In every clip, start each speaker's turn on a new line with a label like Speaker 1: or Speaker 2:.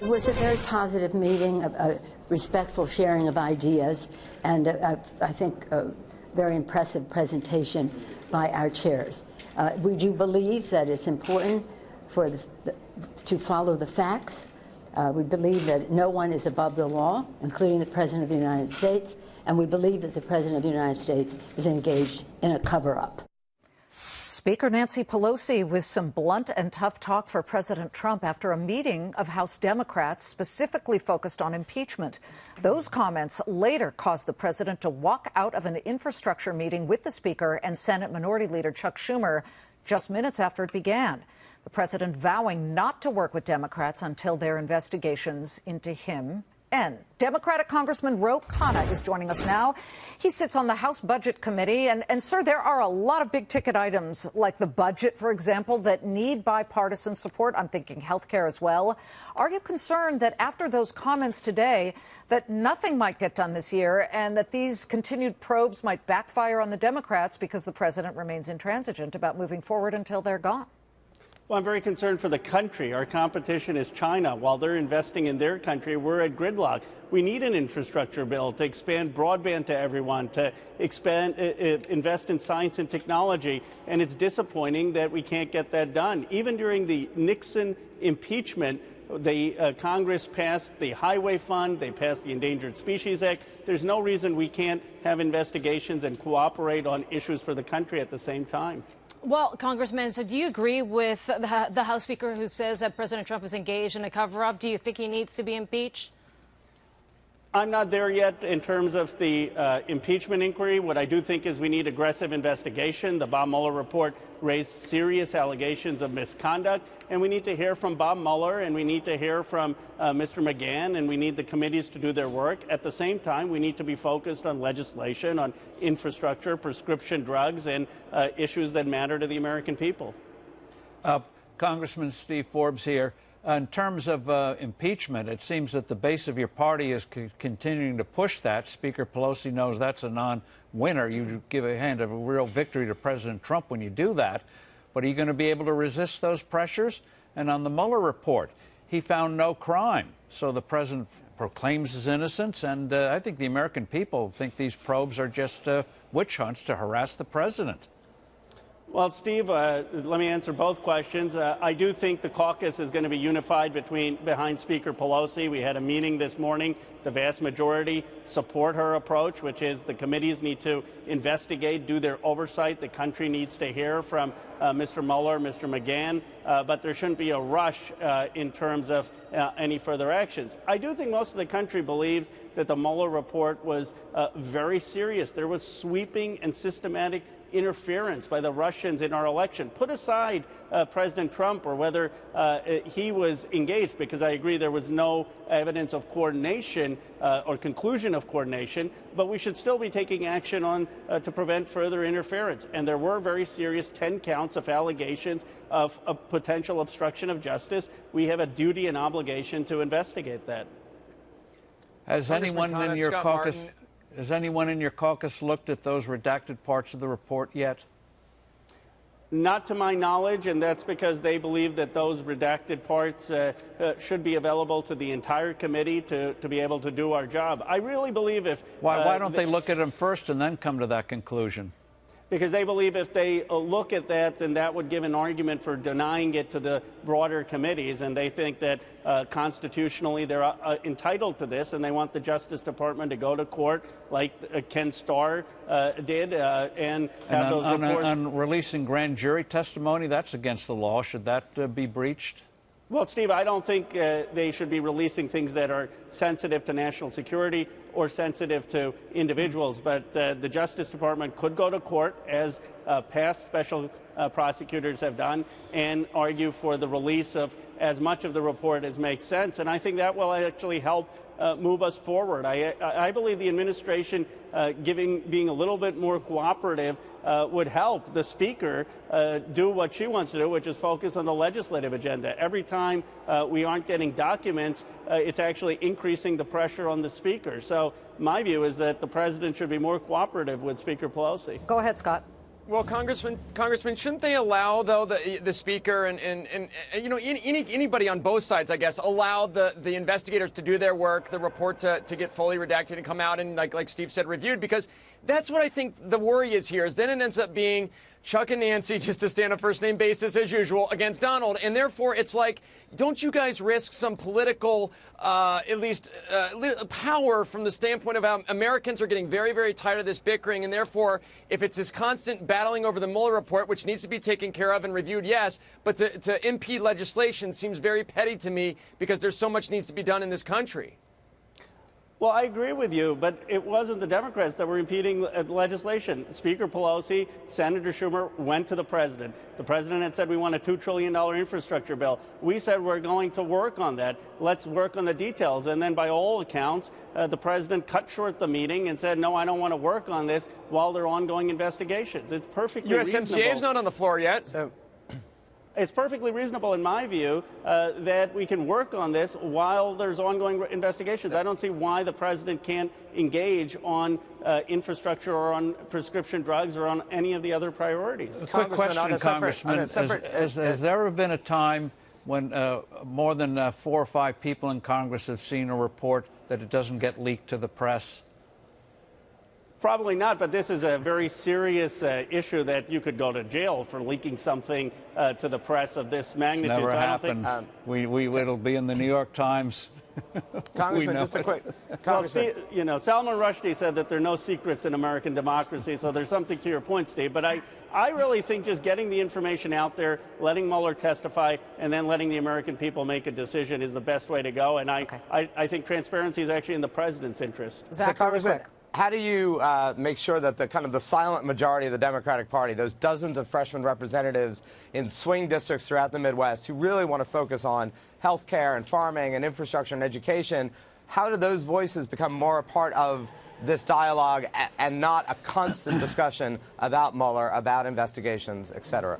Speaker 1: It was a very positive meeting, a respectful sharing of ideas, and I think a very impressive presentation by our chairs. We do believe that it's important for to follow the facts. We believe that no one is above the law, including the President of the United States, and we believe that the President of the United States is engaged in a cover-up.
Speaker 2: Speaker Nancy Pelosi with some blunt and tough talk for President Trump after a meeting of House Democrats specifically focused on impeachment. Those comments later caused the president to walk out of an infrastructure meeting with the Speaker and Senate Minority Leader Chuck Schumer just minutes after it began. The president vowing not to work with Democrats until their investigations into him end. Democratic Congressman Khanna is joining us now. He sits on the House Budget Committee. And sir, there are a lot of big-ticket items, like the budget, for example, that need bipartisan support. I'm thinking health care as well. Are you concerned that after those comments today, that nothing might get done this year and that these continued probes might backfire on the Democrats because the president remains intransigent about moving forward until they're gone?
Speaker 3: Well, I'm very concerned for the country. Our competition is China. While they're investing in their country, we're at gridlock. We need an infrastructure bill to expand broadband to everyone, to invest in science and technology. And it's disappointing that we can't get that done. Even during the Nixon impeachment, the Congress passed the Highway Fund. They passed the Endangered Species Act. There's no reason we can't have investigations and cooperate on issues for the country at the same time.
Speaker 4: Well, Congressman, so do you agree with the House Speaker who says that President Trump is engaged in a cover-up? Do you think he needs to be impeached?
Speaker 3: I'm not there yet in terms of the impeachment inquiry. What I do think is we need aggressive investigation. The Bob Mueller report raised serious allegations of misconduct, and we need to hear from Bob Mueller, and we need to hear from Mr. McGahn, and we need the committees to do their work. At the same time, we need to be focused on legislation, on infrastructure, prescription drugs, and issues that matter to the American people.
Speaker 5: Congressman Steve Forbes here. In terms of impeachment, it seems that the base of your party is continuing to push that. Speaker Pelosi knows that's a non-winner. You give a hand of a real victory to President Trump when you do that. But are you going to be able to resist those pressures? And on the Mueller report, he found no crime. So the president proclaims his innocence. And I think the American people think these probes are just witch hunts to harass the president.
Speaker 3: Well, Steve, let me answer both questions. I do think the caucus is going to be unified behind Speaker Pelosi. We had a meeting this morning. The vast majority support her approach, which is the committees need to investigate, do their oversight. The country needs to hear from Mr. Mueller, Mr. McGahn, but there shouldn't be a rush in terms of any further actions. I do think most of the country believes that the Mueller report was very serious. There was sweeping and systematic interference by the Russians in our election. Put aside President Trump or whether he was engaged, because I agree there was no evidence of coordination or conclusion of coordination, but we should still be taking action on to prevent further interference. And there were very serious 10 counts of allegations of potential obstruction of justice. We have a duty and obligation to investigate that.
Speaker 5: Has anyone in your caucus... Has anyone in your caucus looked at those redacted parts of the report yet?
Speaker 3: Not to my knowledge, and that's because they believe that those redacted parts should be available to the entire committee to be able to do our job. I really believe if...
Speaker 5: Why don't they look at them first and then come to that conclusion?
Speaker 3: Because they believe if they look at that, then that would give an argument for denying it to the broader committees. And they think that constitutionally they're entitled to this, and they want the Justice Department to go to court like Ken Starr did and have those reports.
Speaker 5: On releasing grand jury testimony, that's against the law. Should that be breached?
Speaker 3: Well, Steve, I don't think they should be releasing things that are sensitive to national security or sensitive to individuals. But the Justice Department could go to court, as past special prosecutors have done, and argue for the release of as much of the report as makes sense. And I think that will actually help move us forward. I believe the administration being a little bit more cooperative would help the Speaker do what she wants to do, which is focus on the legislative agenda. Every time we aren't getting documents, it's actually increasing the pressure on the Speaker. So my view is that the president should be more cooperative with Speaker Pelosi.
Speaker 2: Go ahead, Scott.
Speaker 6: Well, Congressman, shouldn't they allow, though, the speaker and you know, anybody on both sides, I guess, allow the investigators to do their work, the report to get fully redacted and come out and, like Steve said, reviewed? Because that's what I think the worry is here, is then it ends up being Chuck and Nancy, just to stay on a first-name basis as usual, against Donald. And therefore, it's like, don't you guys risk some political, at least power from the standpoint of how Americans are getting very, very tired of this bickering. And therefore, if it's this constant battling over the Mueller report, which needs to be taken care of and reviewed, yes, but to impede legislation seems very petty to me, because there's so much needs to be done in this country.
Speaker 3: Well, I agree with you, but it wasn't the Democrats that were impeding legislation. Speaker Pelosi, Senator Schumer went to the president. The president had said we want a $2 trillion infrastructure bill. We said we're going to work on that. Let's work on the details. And then by all accounts, the president cut short the meeting and said, no, I don't want to work on this while there are ongoing investigations. It's perfectly reasonable.
Speaker 6: USMCA is not on the floor yet. So.
Speaker 3: It's perfectly reasonable, in my view, that we can work on this while there's ongoing investigations. I don't see why the president can't engage on infrastructure or on prescription drugs or on any of the other priorities.
Speaker 5: A quick question, Congressman. Has there ever been a time when more than 4 or 5 people in Congress have seen a report that it doesn't get leaked to the press?
Speaker 3: Probably not, but this is a very serious issue that you could go to jail for leaking something to the press of this magnitude.
Speaker 5: It's never
Speaker 3: so
Speaker 5: happened. It'll be in the New York Times.
Speaker 7: Congressman, just a quick.
Speaker 3: Well, you know, Salman Rushdie said that there are no secrets in American democracy, so there's something to your point, Steve. But I really think just getting the information out there, letting Mueller testify, and then letting the American people make a decision is the best way to go. And I think transparency is actually in the president's interest.
Speaker 7: So, Congressman, how do you make sure that the silent majority of the Democratic Party, those dozens of freshman representatives in swing districts throughout the Midwest who really want to focus on health care and farming and infrastructure and education, how do those voices become more a part of this dialogue and not a constant discussion about Mueller, about investigations, et cetera?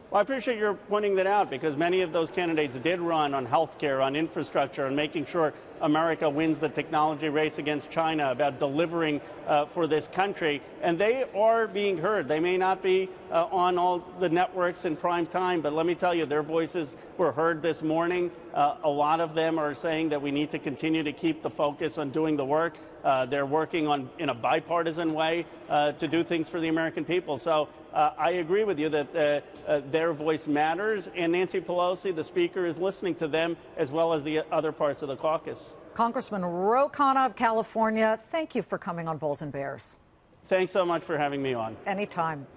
Speaker 3: Well, I appreciate your pointing that out, because many of those candidates did run on health care, on infrastructure, and making sure America wins the technology race against China, about delivering for this country. And they are being heard. They may not be on all the networks in prime time, but let me tell you, their voices were heard this morning. A lot of them are saying that we need to continue to keep the focus on doing the work. They're working in a bipartisan way to do things for the American people. So I agree with you that their voice matters, and Nancy Pelosi, the Speaker, is listening to them as well as the other parts of the caucus.
Speaker 2: Congressman Khanna of California, thank you for coming on Bulls and Bears.
Speaker 3: Thanks so much for having me on.
Speaker 2: Anytime.